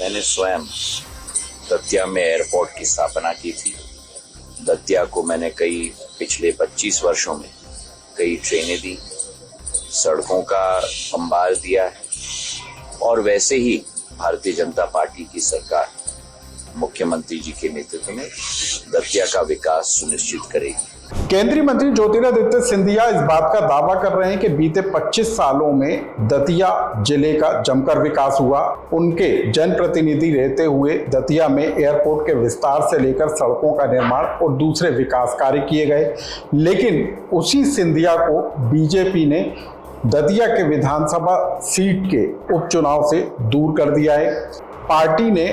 मैंने स्वयं दतिया में एयरपोर्ट की स्थापना की थी। दतिया को मैंने पिछले 25 वर्षों में कई ट्रेनें दी, सड़कों का अंबार दिया है और वैसे ही भारतीय जनता पार्टी की सरकार मुख्यमंत्री जी के नेतृत्व में दतिया का विकास सुनिश्चित करेगी। केंद्रीय मंत्री ज्योतिरादित्य सिंधिया इस बात का दावा कर रहे हैं कि बीते 25 सालों में दतिया जिले का जमकर विकास हुआ। उनके जनप्रतिनिधि रहते हुए दतिया में एयरपोर्ट के विस्तार से लेकर सड़कों का निर्माण और दूसरे विकास कार्य किए गए, लेकिन उसी सिंधिया को बीजेपी ने दतिया के विधानसभा सीट के उपचुनाव से दूर कर दिया है। पार्टी ने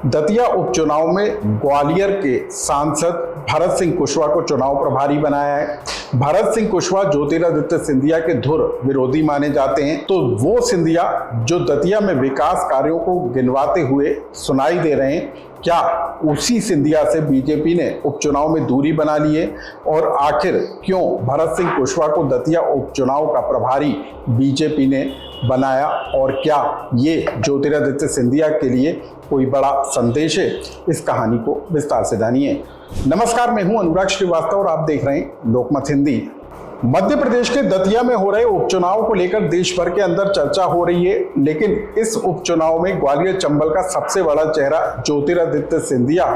दतिया उपचुनाव में ग्वालियर के सांसद भरत सिंह कुशवाहा को चुनाव प्रभारी बनाया है। भरत सिंह कुशवाहा ज्योतिरादित्य सिंधिया के धुर विरोधी माने जाते हैं, तो वो सिंधिया जो दतिया में विकास कार्यों को गिनवाते हुए सुनाई दे रहे हैं, क्या उसी सिंधिया से बीजेपी ने उपचुनाव में दूरी बना ली है? और आखिर क्यों भरत सिंह कुशवाहा को दतिया उपचुनाव का प्रभारी बीजेपी ने बनाया और क्या ये ज्योतिरादित्य सिंधिया के लिए कोई बड़ा संदेश है? इस कहानी को विस्तार से जानिए। नमस्कार, मैं हूं अनुराग श्रीवास्तव और आप देख रहे हैं लोकमत हिंदी। मध्य प्रदेश के दतिया में हो रहे उपचुनाव को लेकर देश भर के अंदर चर्चा हो रही है, लेकिन इस उपचुनाव में ग्वालियर चंबल का सबसे बड़ा चेहरा ज्योतिरादित्य सिंधिया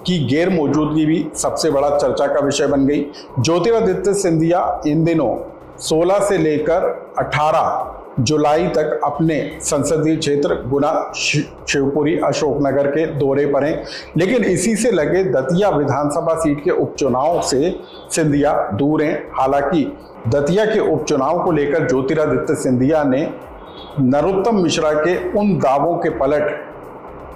की गैर मौजूदगी भी सबसे बड़ा चर्चा का विषय बन गई। ज्योतिरादित्य सिंधिया इन दिनों 16 से लेकर 18 जुलाई तक अपने संसदीय क्षेत्र गुना, शिवपुरी, अशोकनगर के दौरे पर हैं, लेकिन इसी से लगे दतिया विधानसभा सीट के उपचुनाव से सिंधिया दूर हैं। हालांकि दतिया के उपचुनाव को लेकर ज्योतिरादित्य सिंधिया ने नरोत्तम मिश्रा के उन दावों के पलट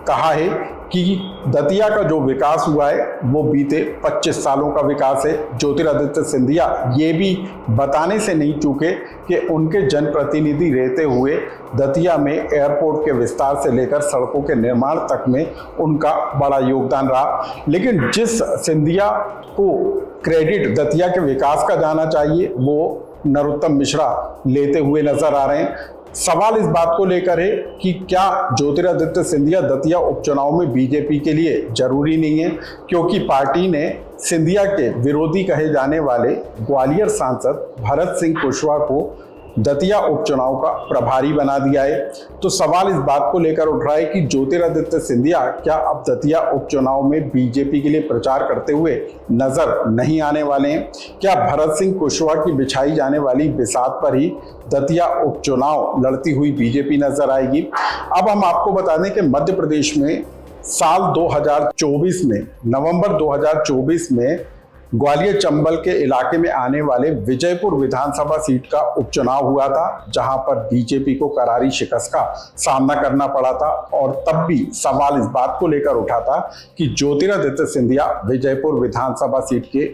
कहा है कि दतिया का जो विकास हुआ है वो बीते 25 सालों का विकास है। ज्योतिरादित्य सिंधिया ये भी बताने से नहीं चूके कि उनके जनप्रतिनिधि रहते हुए दतिया में एयरपोर्ट के विस्तार से लेकर सड़कों के निर्माण तक में उनका बड़ा योगदान रहा, लेकिन जिस सिंधिया को क्रेडिट दतिया के विकास का जाना चाहिए वो नरोत्तम मिश्रा लेते हुए नजर आ रहे हैं। सवाल इस बात को लेकर है कि क्या ज्योतिरादित्य सिंधिया दतिया उपचुनाव में बीजेपी के लिए जरूरी नहीं है, क्योंकि पार्टी ने सिंधिया के विरोधी कहे जाने वाले ग्वालियर सांसद भरत सिंह कुशवाहा को दतिया उपचुनाव का प्रभारी बना दिया है। तो सवाल इस बात को लेकर उठ रहा है कि ज्योतिरादित्य सिंधिया क्या अब दतिया उपचुनाव में बीजेपी के लिए प्रचार करते हुए नजर नहीं आने वाले हैं? क्या भरत सिंह कुशवाहा की बिछाई जाने वाली बिसात पर ही दतिया उपचुनाव लड़ती हुई बीजेपी नजर आएगी? अब हम आपको बता दें कि मध्य प्रदेश में साल 2024 में, नवंबर 2024 में ग्वालियर चंबल के इलाके में आने वाले विजयपुर विधानसभा सीट का उपचुनाव हुआ था, जहां पर बीजेपी को करारी शिकस्त का सामना करना पड़ा था। और तब भी सवाल इस बात को लेकर उठा था कि ज्योतिरादित्य सिंधिया विजयपुर विधानसभा सीट के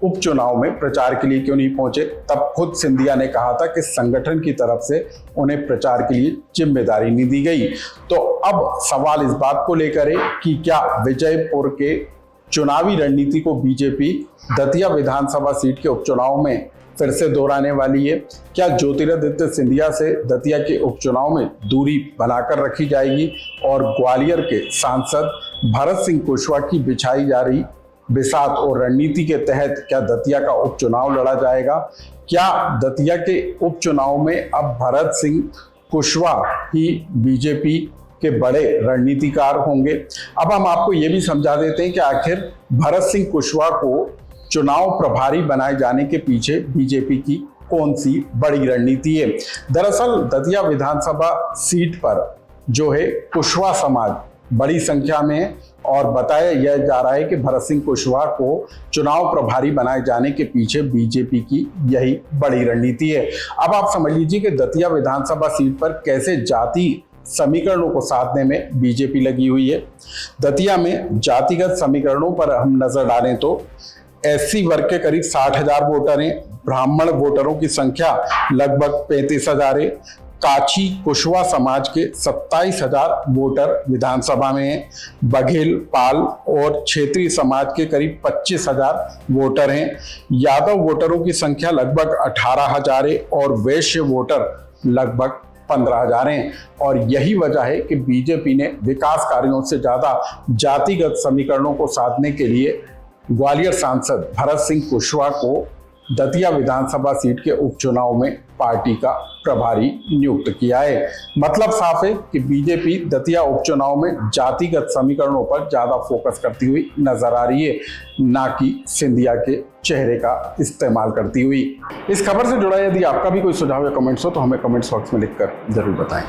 उपचुनाव में प्रचार के लिए क्यों नहीं पहुंचे। तब खुद सिंधिया ने कहा था कि संगठन की तरफ से उन्हें प्रचार के लिए जिम्मेदारी नहीं दी गई। तो अब सवाल इस बात को लेकर है कि क्या विजयपुर के चुनावी रणनीति को बीजेपी दतिया विधानसभा सीट के उपचुनाव में फिर से दोहराने वाली है? क्या ज्योतिरादित्य सिंधिया से दतिया के उपचुनाव में दूरी बनाकर रखी जाएगी और ग्वालियर के सांसद भरत सिंह कुशवाहा की बिछाई जा रही बिसात और रणनीति के तहत क्या दतिया का उपचुनाव लड़ा जाएगा? क्या दतिया के उपचुनाव में अब भरत सिंह कुशवाहा ही बीजेपी के बड़े रणनीतिकार होंगे? अब हम आपको ये भी समझा देते हैं कि आखिर भरत सिंह कुशवाहा को चुनाव प्रभारी बनाए जाने के पीछे बीजेपी की कौन सी बड़ी रणनीति है। दरअसल दतिया विधानसभा सीट पर जो है कुशवाहा समाज बड़ी संख्या में है और बताया यह जा रहा है कि भरत सिंह कुशवाहा को चुनाव प्रभारी बनाए जाने के पीछे बीजेपी की यही बड़ी रणनीति है। अब आप समझ लीजिए कि दतिया विधानसभा सीट पर कैसे जाति समीकरणों को साधने में बीजेपी लगी हुई है। दतिया में जातिगत समीकरणों पर हम नजर डालें तो एससी वर्ग के करीब 60,000 वोटर हैं, ब्राह्मण वोटरों की संख्या लगभग 35,000 है, काची कुशवाहा समाज के 27,000 वोटर विधानसभा में हैं, बघेल, पाल और क्षेत्रीय समाज के करीब 25,000 वोटर हैं, यादव वोटरों की संख्या लगभग 18,000 है और वैश्य वोटर लगभग 15,000 हैं। और यही वजह है कि बीजेपी ने विकास कार्यों से ज्यादा जातिगत समीकरणों को साधने के लिए ग्वालियर सांसद भरत सिंह कुशवाहा को दतिया विधानसभा सीट के उपचुनाव में पार्टी का प्रभारी नियुक्त किया है। मतलब साफ है कि बीजेपी दतिया उपचुनाव में जातिगत समीकरणों पर ज्यादा फोकस करती हुई नजर आ रही है, ना कि सिंधिया के चेहरे का इस्तेमाल करती हुई। इस खबर से जुड़ा यदि आपका भी कोई सुझाव या कमेंट्स हो तो हमें कमेंट्स बॉक्स में लिखकर जरूर बताएं।